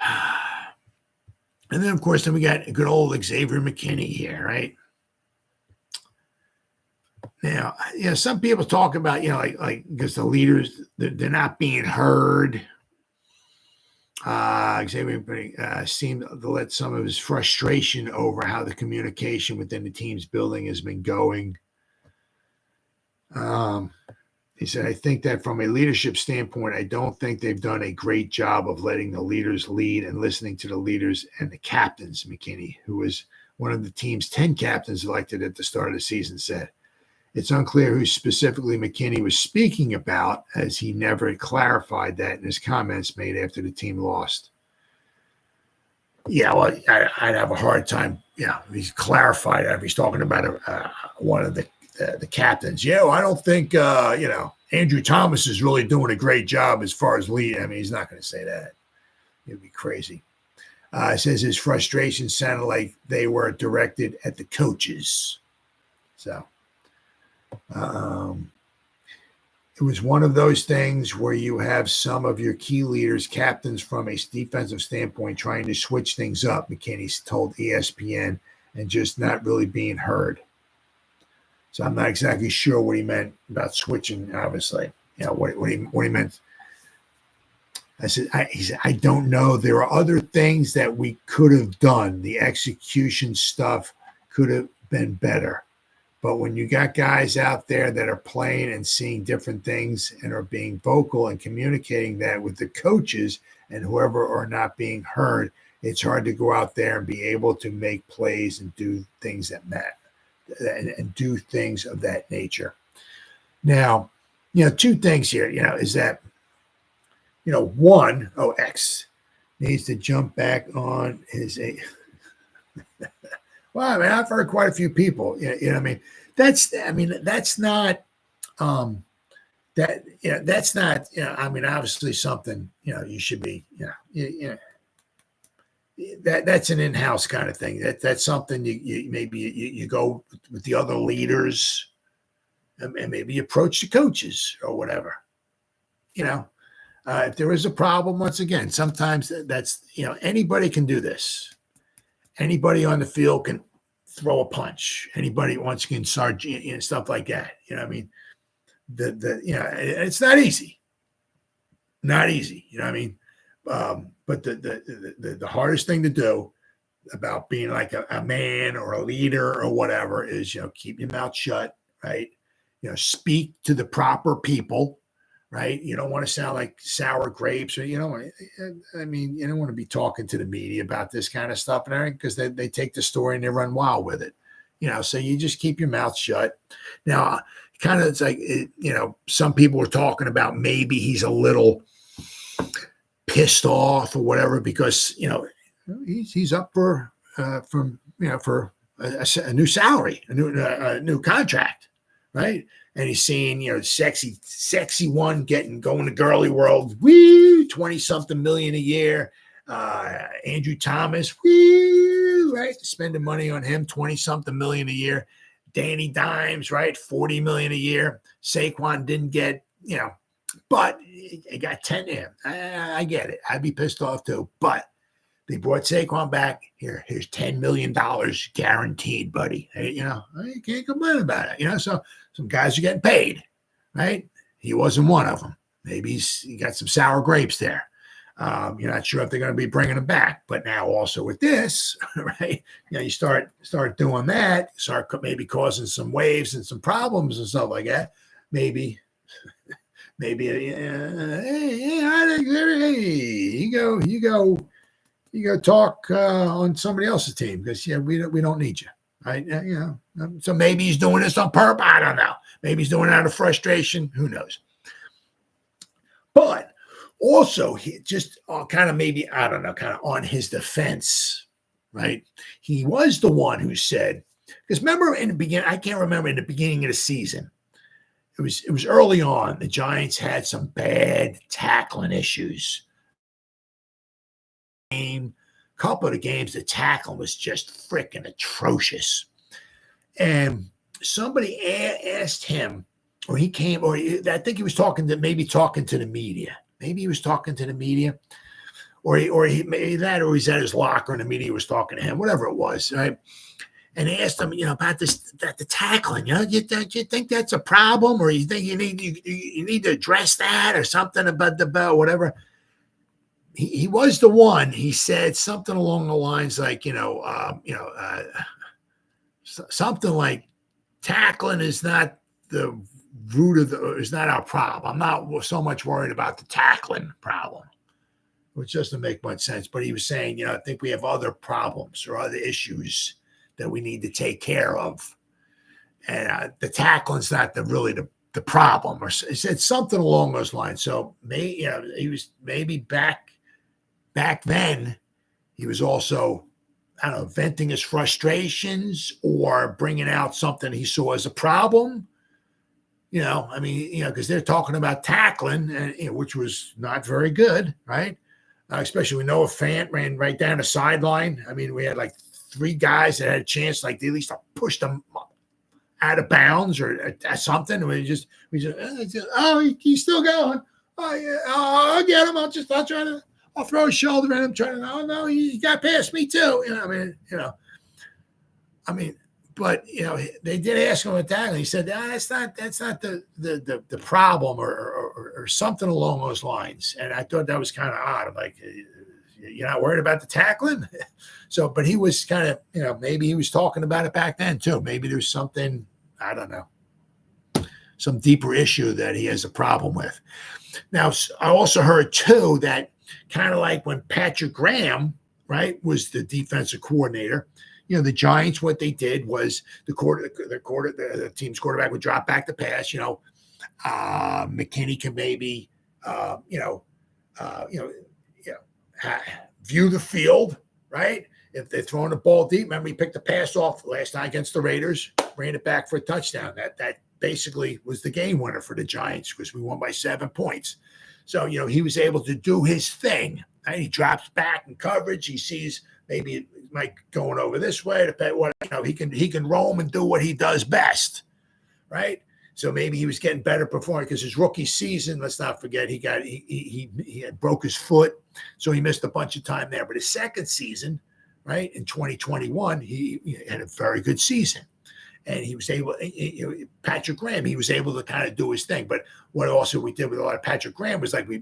And then, of course, we got good old Xavier McKinney here, right? Now, some people talk about, like because the leaders, they're not being heard. Xavier seemed to let some of his frustration over how the communication within the team's building has been going. He said, I think that from a leadership standpoint, I don't think they've done a great job of letting the leaders lead and listening to the leaders and the captains, McKinney, who was one of the team's 10 captains elected at the start of the season, said. It's unclear who specifically McKinney was speaking about, as he never clarified that in his comments made after the team lost. Yeah, well, I'd have a hard time, if he's clarified that, if he's talking about one of the captains. I don't think, Andrew Thomas is really doing a great job as far as lead. I mean, he's not going to say that. It'd be crazy. It says his frustration sounded like they were directed at the coaches. So it was one of those things where you have some of your key leaders, captains from a defensive standpoint, trying to switch things up, McKinney told ESPN, and just not really being heard. So I'm not exactly sure what he meant about switching, obviously. What he meant. He said, I don't know. There are other things that we could have done. The execution stuff could have been better. But when you got guys out there that are playing and seeing different things and are being vocal and communicating that with the coaches and whoever are not being heard, it's hard to go out there and be able to make plays and do things that matter and do things of that nature. Now, two things here, is that, one, X needs to jump back on his well, I mean, I've heard quite a few people, that's not, that's not, obviously something, you should be, that's an in-house kind of thing. That's something you go with the other leaders and maybe approach the coaches or whatever, if there is a problem, once again, sometimes that's, anybody can do this. Anybody on the field can throw a punch. Anybody once can start, stuff like that. It's not easy. Not easy. But the hardest thing to do about being like a man or a leader or whatever is, keep your mouth shut, right? Speak to the proper people, right? You don't want to sound like sour grapes or, you don't want to be talking to the media about this kind of stuff and everything because they take the story and they run wild with it, so you just keep your mouth shut. Now, kind of, it's like, some people are talking about maybe he's a little pissed off or whatever because, he's up for a new salary, a new contract, right? And he's seeing, sexy one going to girly world, 20-something million a year. Andrew Thomas, right? Spending money on him, 20-something million a year. Danny Dimes, right? 40 million a year. Saquon didn't get, but he got 10 in. I get it. I'd be pissed off too. But they brought Saquon back. Here's $10 million guaranteed, buddy. I can't complain about it. So some guys are getting paid, right? He wasn't one of them. Maybe he got some sour grapes there. You're not sure if they're going to be bringing him back. But now also with this, right? You start doing that, start maybe causing some waves and some problems and stuff like that. Maybe, hey, you go talk on somebody else's team because we don't need you, right? So maybe he's doing this on purpose. I don't know. Maybe he's doing it out of frustration. Who knows? But also, he just kind of maybe, I don't know, kind of on his defense, right? He was the one who said, because remember in the beginning, I can't remember in the beginning of the season, it was early on. The Giants had some bad tackling issues. Couple of the games, the tackling was just freaking atrocious. And somebody asked him, or he came, I think he was talking to the media. Maybe he was talking to the media, or he's at his locker and the media was talking to him, whatever it was, right? And they asked him, about the tackling. You think that's a problem, or you think you need to address that, or something about the whatever. He was the one. He said something along the lines like, something like tackling is not the root is not our problem. I'm not so much worried about the tackling problem, which doesn't make much sense. But he was saying, I think we have other problems or other issues that we need to take care of, and the tackling's not really the problem. Or he said something along those lines. So he was maybe back then. He was also, I don't know, venting his frustrations or bringing out something he saw as a problem. Because they're talking about tackling, and which was not very good, right? Especially we know a Fant ran right down the sideline. We had like 3 guys that had a chance, like they at least pushed them out of bounds or something. And we just he's still going. Oh yeah, I'll get him. I'll throw a shoulder at him. Oh no, he got past me too. But they did ask him about that, and he said, "That's not the problem," or something along those lines. And I thought that was kind of odd. I'm like, you're not worried about the tackling? So, but he was kind of, maybe he was talking about it back then too. Maybe there's something, I don't know, some deeper issue that he has a problem with. Now, I also heard too that kind of like when Patrick Graham, right, was the defensive coordinator. The Giants, what they did was the team's quarterback would drop back to pass. McKinney can maybe, view the field, right? If they're throwing the ball deep, remember he picked the pass off last night against the Raiders, ran it back for a touchdown. That basically was the game winner for the Giants because we won by 7 points. So he was able to do his thing. Right? He drops back in coverage. He sees maybe Mike going over this way to pay what he can roam and do what he does best, right? So maybe he was getting better performance because his rookie season, let's not forget, he had broke his foot, so he missed a bunch of time there. But his second season, right, in 2021, he had a very good season, and he was able. Patrick Graham, he was able to kind of do his thing. But what also we did with a lot of Patrick Graham was like we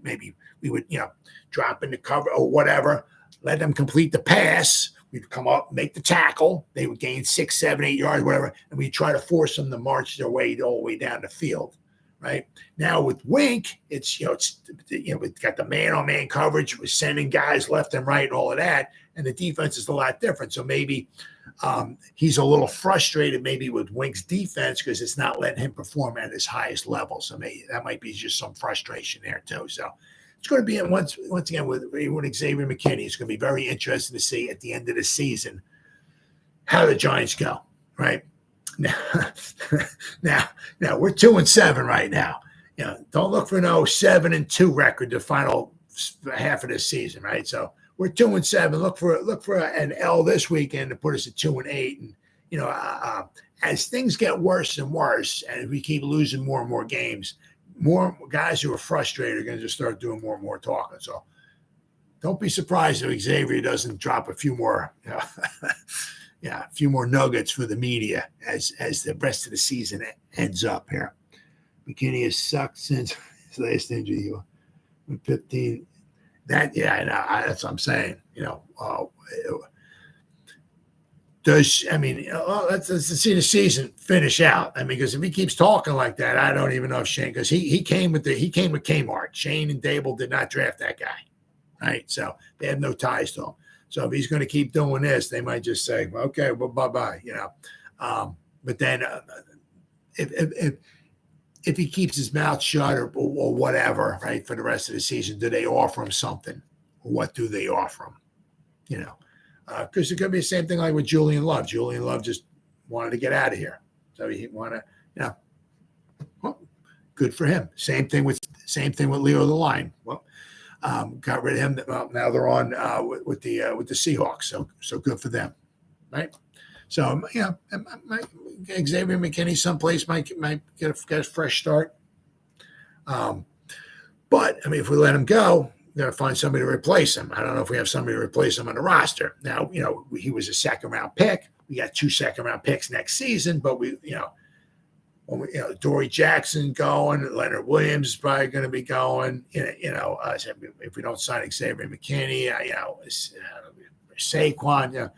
would drop in the cover or whatever, let them complete the pass. We'd come up, make the tackle. They would gain 6, 7, 8 yards, whatever, and we'd try to force them to march their way all the way down the field. Right now with Wink, we've got the man-on-man coverage. We're sending guys left and right and all of that, and the defense is a lot different. So maybe he's a little frustrated, maybe with Wink's defense because it's not letting him perform at his highest level. So maybe that might be just some frustration there too. So. It's going to be once again with Xavier McKinney. It's going to be very interesting to see at the end of the season how the Giants go, right? Now, now we're 2-7 right now. Don't look for an 7-2 record the final half of this season, right? So we're 2-7. Look for an L this weekend to put us at 2-8. And as things get worse and worse, and we keep losing more and more games, more guys who are frustrated are going to just start doing more and more talking. So don't be surprised if Xavier doesn't drop a few more, a few more nuggets for the media as the rest of the season ends up here. McKinney has sucked since his last injury. 15. That's what I'm saying. Let's see the season finish out. Because if he keeps talking like that, I don't even know if Shane, because he came with Kmart. Shane and Dable did not draft that guy, right? So they have no ties to him. So if he's going to keep doing this, they might just say, okay, well, bye-bye, But then if he keeps his mouth shut or whatever, right, for the rest of the season, do they offer him something? Or what do they offer him? Because it could be the same thing like with Julian Love. Julian Love just wanted to get out of here. So he wanted, well, good for him. Same thing with Leo the Line. Well, got rid of him. Well, now they're on with the Seahawks. So good for them, right? So Xavier McKinney someplace might get a fresh start. But if we let him go, we're going to find somebody to replace him. I don't know if we have somebody to replace him on the roster. Now, he was a second-round pick. We got 2 second-round picks next season, but Adoree Jackson going, Leonard Williams is probably going to be going. If we don't sign Xavier McKinney, Saquon,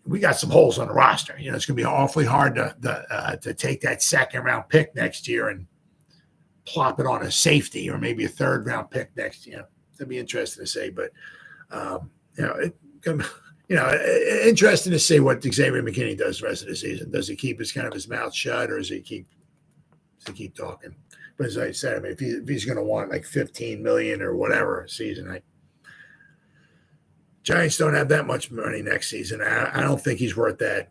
we got some holes on the roster. It's going to be awfully hard to take that second-round pick next year and plop it on a safety or maybe a third-round pick next year. It'd be interesting to say, but interesting to see what Xavier McKinney does the rest of the season. Does he keep his mouth shut, or does he keep talking? But as I said, if he's going to want like $15 million or whatever a season, Giants don't have that much money next season. I don't think he's worth that.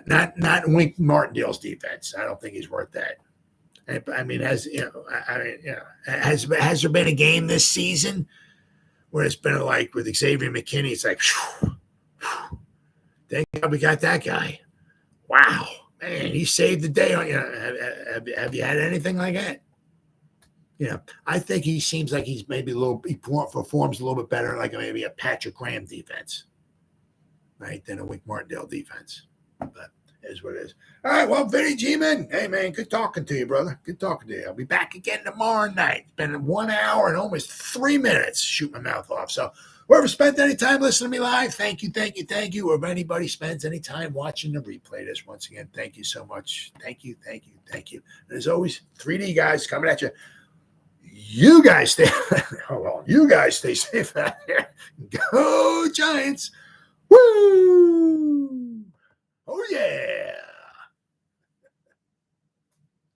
Not Wink Martindale's defense. I don't think he's worth that. Has there been a game this season where it's been like with Xavier McKinney? It's like, thank God we got that guy. Wow, man, he saved the day. Have you had anything like that? I think he seems like he's maybe he performs a little bit better, like maybe a Patrick Graham defense, right, than a Wink Martindale defense. But it is what it is. All right, well, Vinny G-Man, hey, man, good talking to you, brother. Good talking to you. I'll be back again tomorrow night. It's been 1 hour and almost 3 minutes. Shoot my mouth off. So whoever spent any time listening to me live, thank you. Or if anybody spends any time watching the replay this, once again, thank you so much. Thank you. And as always, 3D guys coming at you. You guys stay safe out there. Go Giants. Woo!